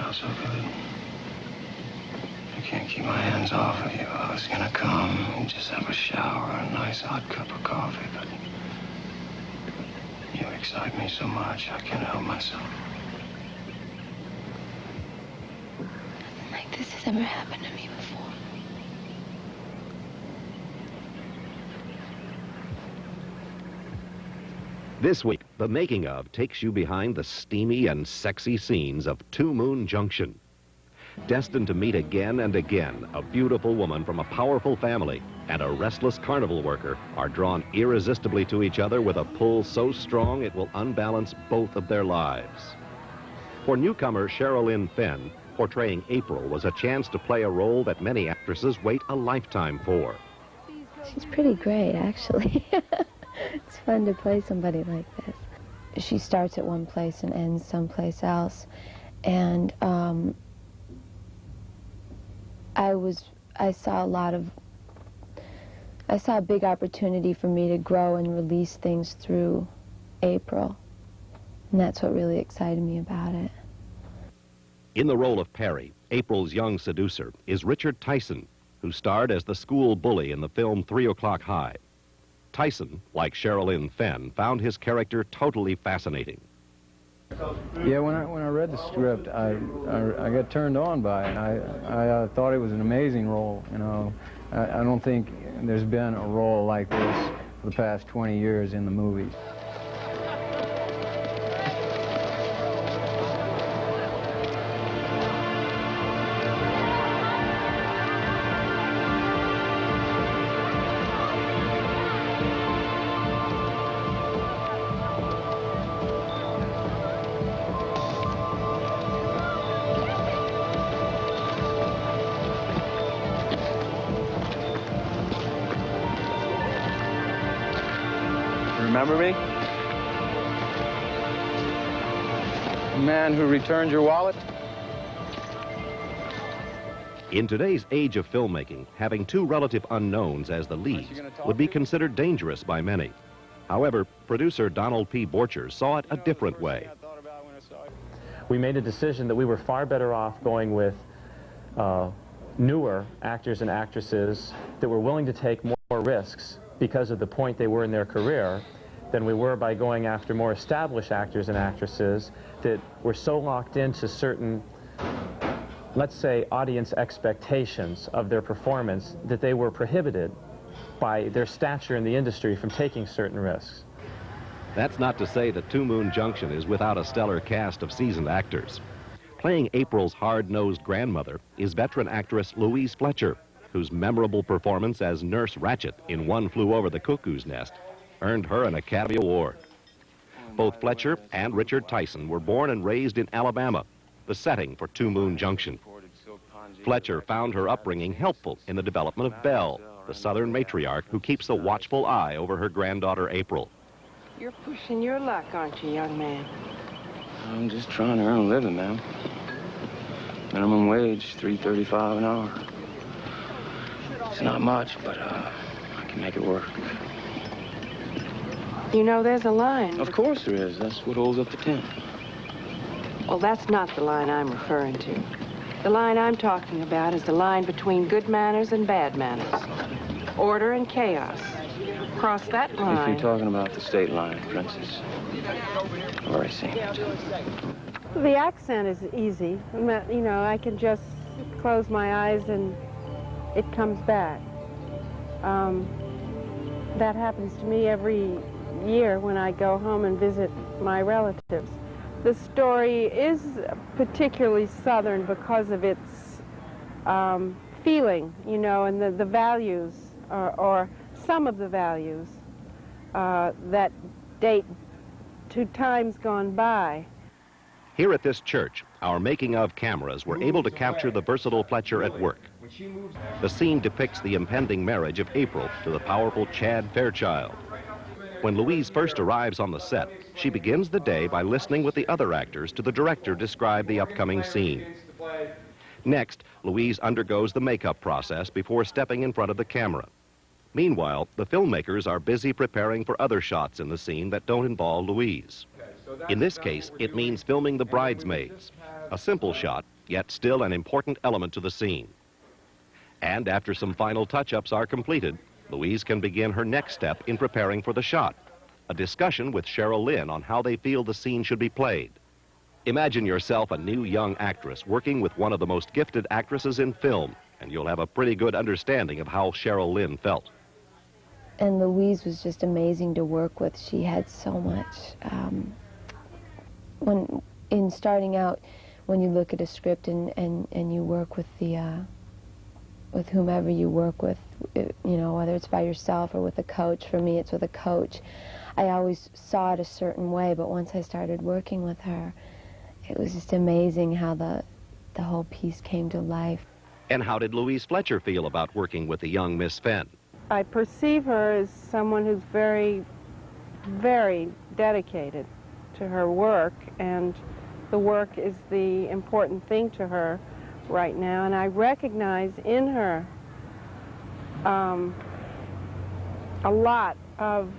smell so good. I can't keep my hands off of you. I was gonna come and just have a shower and a nice hot cup of coffee, but you excite me so much, I can't help myself. Like this has ever happened to me before. This week, the making of takes you behind the steamy and sexy scenes of Two Moon Junction. Destined to meet again and again, a beautiful woman from a powerful family and a restless carnival worker are drawn irresistibly to each other with a pull so strong it will unbalance both of their lives. For newcomer Cheryl Lynn Fenn, portraying April was a chance to play a role that many actresses wait a lifetime for. She's pretty great, actually. It's fun to play somebody like this. She starts at one place and ends someplace else. And I saw a big opportunity for me to grow and release things through April. And that's what really excited me about it. In the role of Perry, April's young seducer, is Richard Tyson, who starred as the school bully in the film 3 O'Clock High. Tyson, like Cheryl Lynn Fenn, found his character totally fascinating. Yeah, when I read the script, I got turned on by it. I thought it was an amazing role. You know, I don't think there's been a role like this for the past 20 years in the movies. Remember me? The man who returned your wallet? In today's age of filmmaking, having two relative unknowns as the leads would be considered dangerous by many. However, producer Donald P. Borcher saw it a different way. We made a decision that we were far better off going with newer actors and actresses that were willing to take more risks because of the point they were in their career than we were by going after more established actors and actresses that were so locked into certain, let's say, audience expectations of their performance that they were prohibited by their stature in the industry from taking certain risks. That's not to say that Two Moon Junction is without a stellar cast of seasoned actors. Playing April's hard-nosed grandmother is veteran actress Louise Fletcher, whose memorable performance as Nurse Ratchet in One Flew Over the Cuckoo's Nest earned her an Academy Award. Both Fletcher and Richard Tyson were born and raised in Alabama, the setting for Two Moon Junction. Fletcher found her upbringing helpful in the development of Belle, the Southern matriarch who keeps a watchful eye over her granddaughter April. You're pushing your luck, aren't you, young man? I'm just trying to earn a living, ma'am. Minimum wage, $3.35 an hour. It's not much, but I can make it work. You know, there's a line. Of course there is. That's what holds up the tent. Well, that's not the line I'm referring to. The line I'm talking about is the line between good manners and bad manners. Order and chaos. Cross that line. If you're talking about the state line, Princess, I've already seen it. The accent is easy. You know, I can just close my eyes and it comes back. That happens to me every year when I go home and visit my relatives. The story is particularly Southern because of its feeling, you know, and the values, or some of the values that date to times gone by. Here at this church, our making-of cameras were able to capture the versatile Fletcher at work. The scene depicts the impending marriage of April to the powerful Chad Fairchild. When Louise first arrives on the set, she begins the day by listening with the other actors to the director describe the upcoming scene. Next, Louise undergoes the makeup process before stepping in front of the camera. Meanwhile, the filmmakers are busy preparing for other shots in the scene that don't involve Louise. In this case, it means filming the bridesmaids, A simple shot, yet still an important element to the scene. And after some final touch-ups are completed, Louise can begin her next step in preparing for the shot, a discussion with Cheryl Lynn on how they feel the scene should be played. Imagine yourself a new young actress working with one of the most gifted actresses in film, and you'll have a pretty good understanding of how Cheryl Lynn felt. And Louise was just amazing to work with. She had so much. In starting out, when you look at a script and you work with with whomever you work with, you know, whether it's by yourself or with a coach. For me, it's with a coach. I always saw it a certain way, but once I started working with her, it was just amazing how the whole piece came to life. And how did Louise Fletcher feel about working with the young Miss Fenn? I perceive her as someone who's very, very dedicated to her work, and the work is the important thing to her right now, and I recognize in her a lot of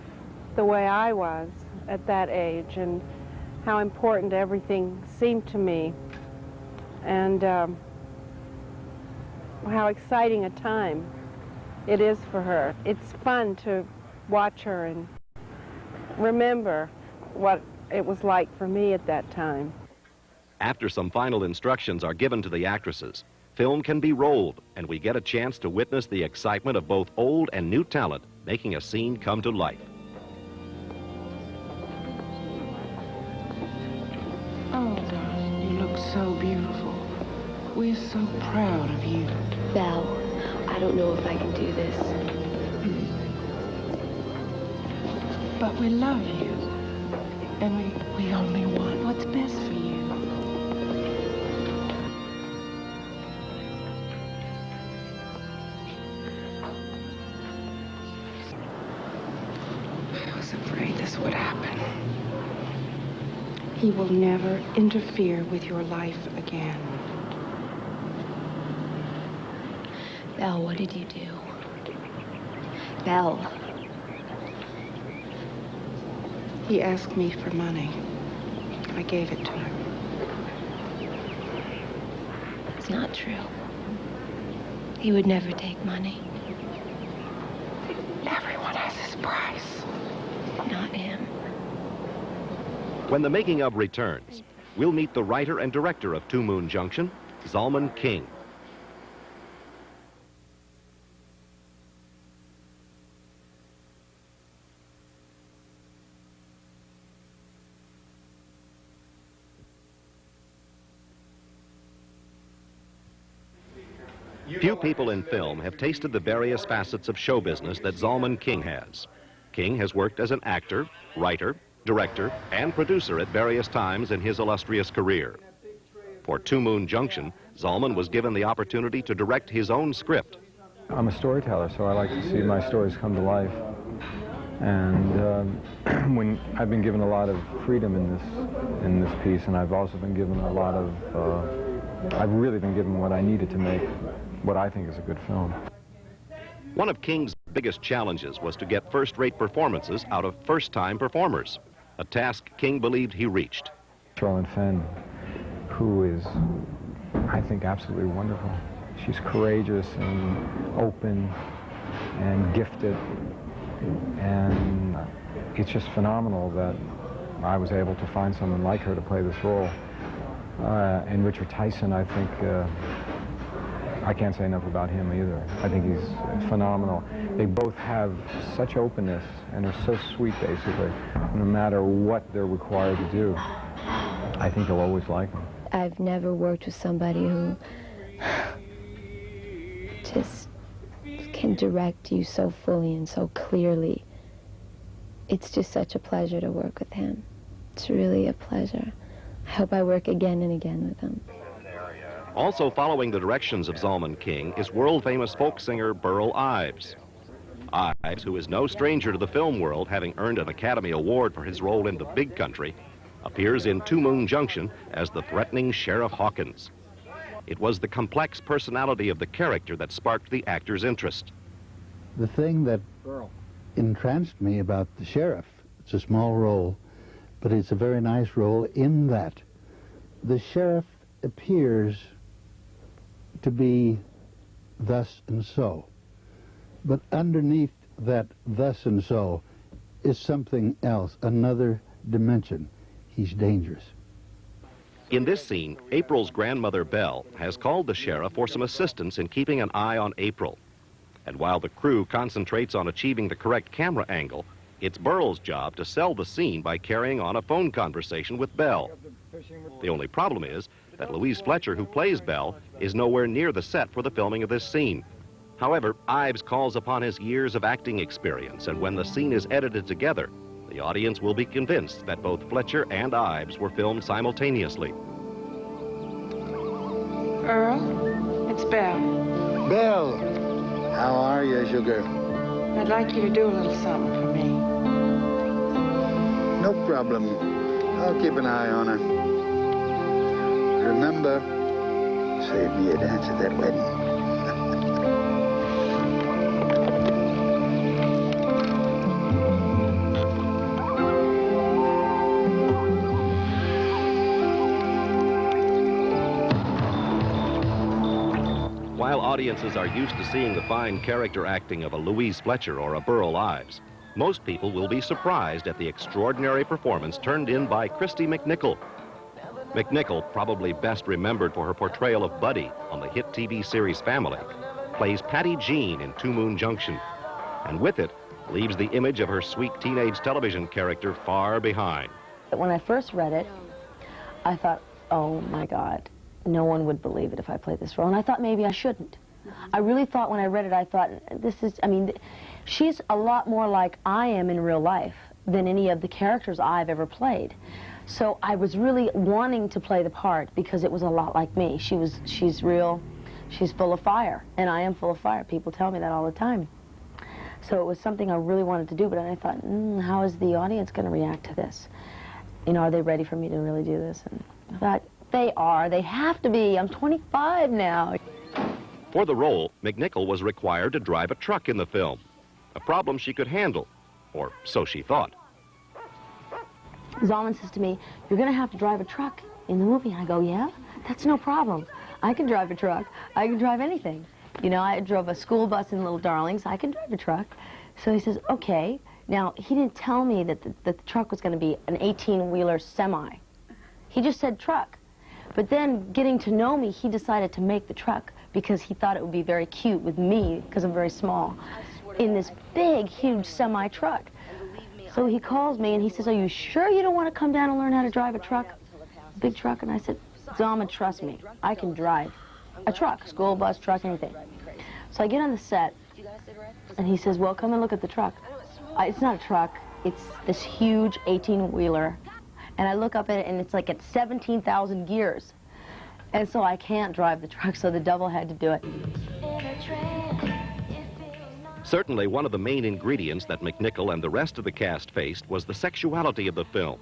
the way I was at that age and how important everything seemed to me, and how exciting a time it is for her. It's fun to watch her and remember what it was like for me at that time. After some final instructions are given to the actresses, film can be rolled, and we get a chance to witness the excitement of both old and new talent making a scene come to life. Oh, darling, you look so beautiful. We're so proud of you. Belle, I don't know if I can do this. But we love you. And we only want what's best for you. I was afraid this would happen. He will never interfere with your life again. Belle, what did you do? Belle. He asked me for money. I gave it to him. It's not true. He would never take money. Everyone has his price. Not him. When the making of returns, we'll meet the writer and director of Two Moon Junction, Zalman King. Few people in film have tasted the various facets of show business that Zalman King has. King has worked as an actor, writer, director, and producer at various times in his illustrious career. For Two Moon Junction, Zalman was given the opportunity to direct his own script. I'm a storyteller, so I like to see my stories come to life. And when I've been given a lot of freedom in this piece, and I've also been given a lot of, I've really been given what I needed to make what I think is a good film. One of King's biggest challenges was to get first-rate performances out of first-time performers, a task King believed he reached. Cheryl Fenn, who is, I think, absolutely wonderful. She's courageous and open and gifted, and it's just phenomenal that I was able to find someone like her to play this role. And Richard Tyson, I think, I can't say enough about him either. I think he's phenomenal. They both have such openness and are so sweet, basically. No matter what they're required to do, I think you'll always like them. I've never worked with somebody who just can direct you so fully and so clearly. It's just such a pleasure to work with him. It's really a pleasure. I hope I work again and again with him. Also following the directions of Zalman King is world-famous folk singer Burl Ives. Ives, who is no stranger to the film world, having earned an Academy Award for his role in The Big Country, appears in Two Moon Junction as the threatening Sheriff Hawkins. It was the complex personality of the character that sparked the actor's interest. The thing that entranced me about the sheriff, it's a small role, but it's a very nice role in that the sheriff appears to be thus and so. But underneath that thus and so is something else, another dimension. He's dangerous. In this scene, April's grandmother, Belle, has called the sheriff for some assistance in keeping an eye on April. And while the crew concentrates on achieving the correct camera angle, it's Burl's job to sell the scene by carrying on a phone conversation with Belle. The only problem is that Louise Fletcher, who plays Belle, is nowhere near the set for the filming of this scene. However, Ives calls upon his years of acting experience, and when the scene is edited together, the audience will be convinced that both Fletcher and Ives were filmed simultaneously. Earl, it's Belle. Belle, how are you, sugar? I'd like you to do a little something for me. No problem. I'll keep an eye on her. Remember, save me a dance at that wedding. While audiences are used to seeing the fine character acting of a Louise Fletcher or a Burl Ives, most people will be surprised at the extraordinary performance turned in by Christy McNichol. McNichol, probably best remembered for her portrayal of Buddy on the hit TV series Family, plays Patty Jean in 2 Moon Junction, and with it leaves the image of her sweet teenage television character far behind. When I first read it, I thought, oh my God, no one would believe it if I played this role, and I thought maybe I shouldn't. I really thought when I read it, I thought, she's a lot more like I am in real life than any of the characters I've ever played. So I was really wanting to play the part because it was a lot like me. She's real, she's full of fire, and I am full of fire. People tell me that all the time. So it was something I really wanted to do, but then I thought, how is the audience going to react to this? You know, are they ready for me to really do this? And I thought, they are. They have to be. I'm 25 now. For the role, McNichol was required to drive a truck in the film, a problem she could handle, or so she thought. Zalman says to me, you're going to have to drive a truck in the movie. And I go, yeah, that's no problem. I can drive a truck. I can drive anything. You know, I drove a school bus in Little Darlings. I can drive a truck. So he says, okay. Now, he didn't tell me that the truck was going to be an 18-wheeler semi. He just said truck. But then, getting to know me, he decided to make the truck because he thought it would be very cute with me, because I'm very small, in this big, huge semi-truck. So he calls me and he says, are you sure you don't want to come down and learn how to drive a truck? Big truck? And I said, Zalman, trust me, I can drive a truck, school bus, truck, anything. So I get on the set, and he says, well, come and look at the truck. It's not a truck, it's this huge 18-wheeler. And I look up at it, and it's like at 17,000 gears. And so I can't drive the truck, so the double had to do it. Certainly, one of the main ingredients that McNichol and the rest of the cast faced was the sexuality of the film.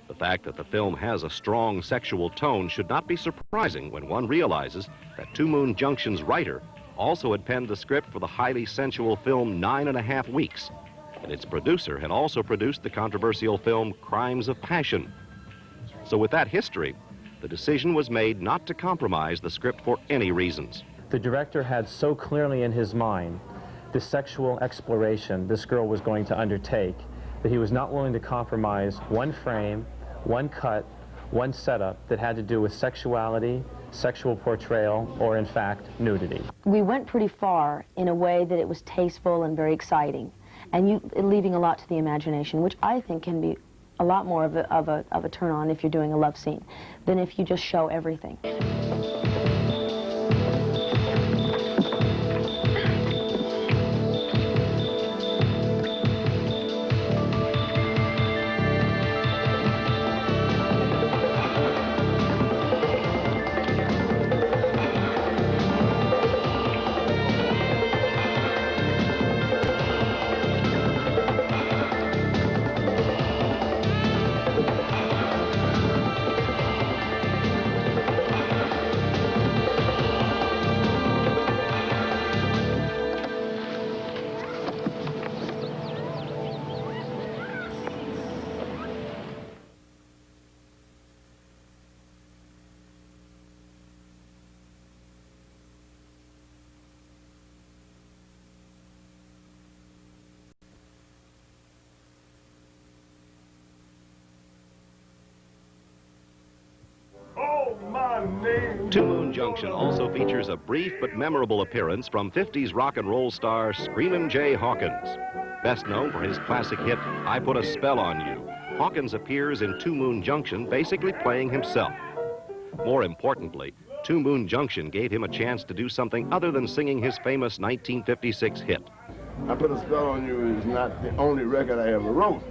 The fact that the film has a strong sexual tone should not be surprising when one realizes that 2 Moon Junction's writer also had penned the script for the highly sensual film 9½ Weeks, and its producer had also produced the controversial film Crimes of Passion. So with that history, the decision was made not to compromise the script for any reasons. The director had so clearly in his mind the sexual exploration this girl was going to undertake that he was not willing to compromise one frame, one cut, one setup that had to do with sexuality, sexual portrayal, or in fact, nudity. We went pretty far in a way that it was tasteful and very exciting, and leaving a lot to the imagination, which I think can be a lot more of a turn-on if you're doing a love scene than if you just show everything. Two Moon Junction also features a brief but memorable appearance from 50s rock and roll star Screamin' Jay Hawkins. Best known for his classic hit, I Put a Spell on You, Hawkins appears in Two Moon Junction basically playing himself. More importantly, Two Moon Junction gave him a chance to do something other than singing his famous 1956 hit. I Put a Spell on You is not the only record I ever wrote,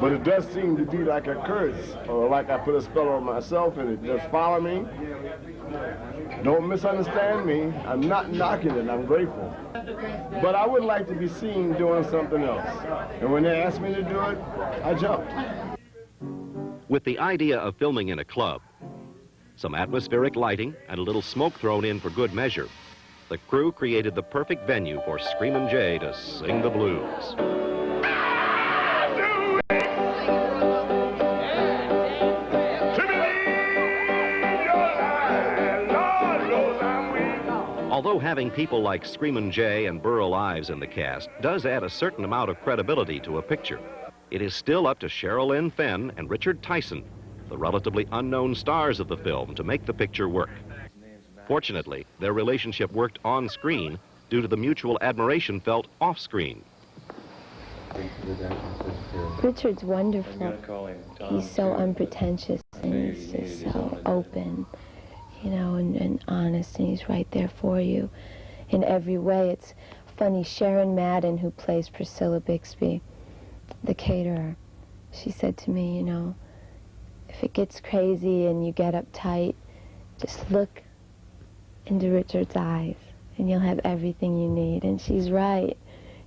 but it does seem to be like a curse, or like I put a spell on myself and it just follow me. Don't misunderstand me. I'm not knocking it. I'm grateful. But I would like to be seen doing something else. And when they asked me to do it, I jumped. With the idea of filming in a club, some atmospheric lighting, and a little smoke thrown in for good measure, the crew created the perfect venue for Screamin' Jay to sing the blues. Although having people like Screamin' Jay and Burl Ives in the cast does add a certain amount of credibility to a picture, it is still up to Cheryl Lynn Fenn and Richard Tyson, the relatively unknown stars of the film, to make the picture work. Fortunately, their relationship worked on screen due to the mutual admiration felt off screen. Richard's wonderful. He's so unpretentious and he's just so open, you know, and honest, and he's right there for you in every way. It's funny, Sharon Madden, who plays Priscilla Bixby, the caterer, she said to me, you know, if it gets crazy and you get uptight, just look into Richard's eyes and you'll have everything you need. And she's right.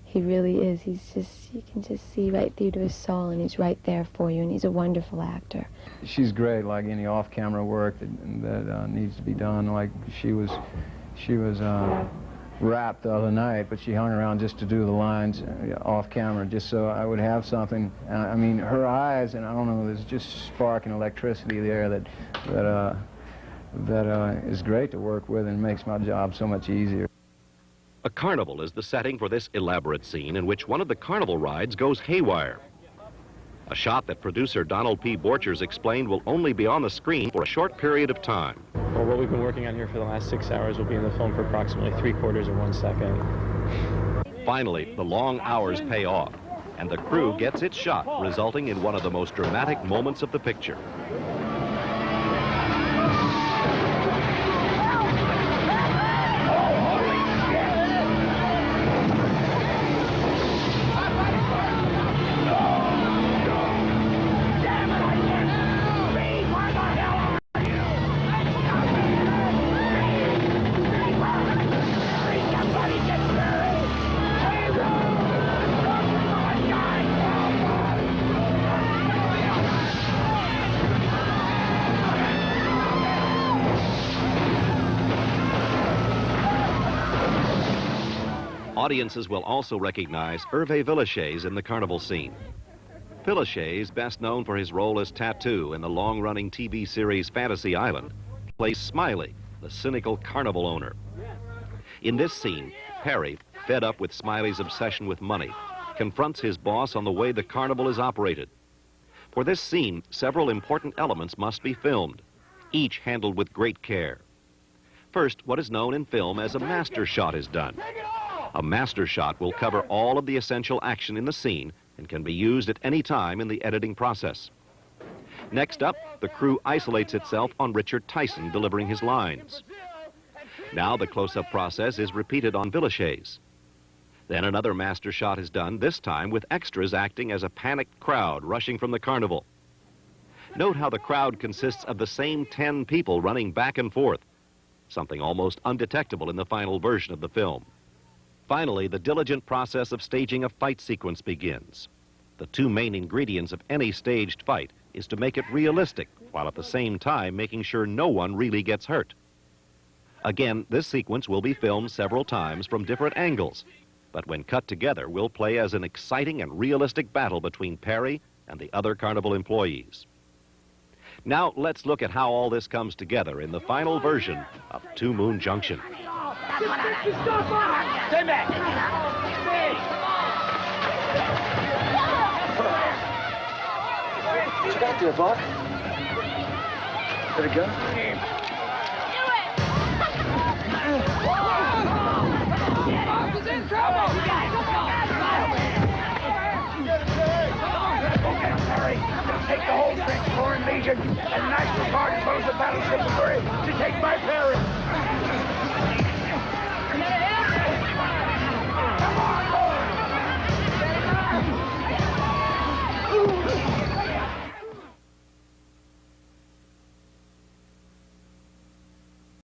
He really is. He's just, you can just see right through to his soul, and he's right there for you, and he's a wonderful actor. She's great, like any off-camera work that needs to be done. Like she was wrapped the other night, but she hung around just to do the lines off camera, just so I would have something. I mean, her eyes, and I don't know, there's just spark and electricity there that is great to work with and makes my job so much easier. A carnival is the setting for this elaborate scene in which one of the carnival rides goes haywire. A shot that producer Donald P. Borchers explained will only be on the screen for a short period of time. Well, what we've been working on here for the last 6 hours will be in the film for approximately 3/4 of 1 second. Finally, the long hours pay off, and the crew gets its shot, resulting in one of the most dramatic moments of the picture. Audiences will also recognize Hervé Villechaize in the carnival scene. Villechaize, best known for his role as Tattoo in the long-running TV series Fantasy Island, plays Smiley, the cynical carnival owner. In this scene, Perry, fed up with Smiley's obsession with money, confronts his boss on the way the carnival is operated. For this scene, several important elements must be filmed, each handled with great care. First, what is known in film as a master shot is done. A master shot will cover all of the essential action in the scene and can be used at any time in the editing process. Next up, the crew isolates itself on Richard Tyson delivering his lines. Now the close-up process is repeated on Villechaize. Then another master shot is done, this time with extras acting as a panicked crowd rushing from the carnival. Note how the crowd consists of the same 10 people running back and forth, something almost undetectable in the final version of the film. Finally, the diligent process of staging a fight sequence begins. The two main ingredients of any staged fight is to make it realistic, while at the same time making sure no one really gets hurt. Again, this sequence will be filmed several times from different angles, but when cut together will play as an exciting and realistic battle between Perry and the other carnival employees. Now let's look at how all this comes together in the final version of Two Moon Junction. Stay back! What you got there, boss? Is that a gun? and nice retarded boats of battleship Missouri.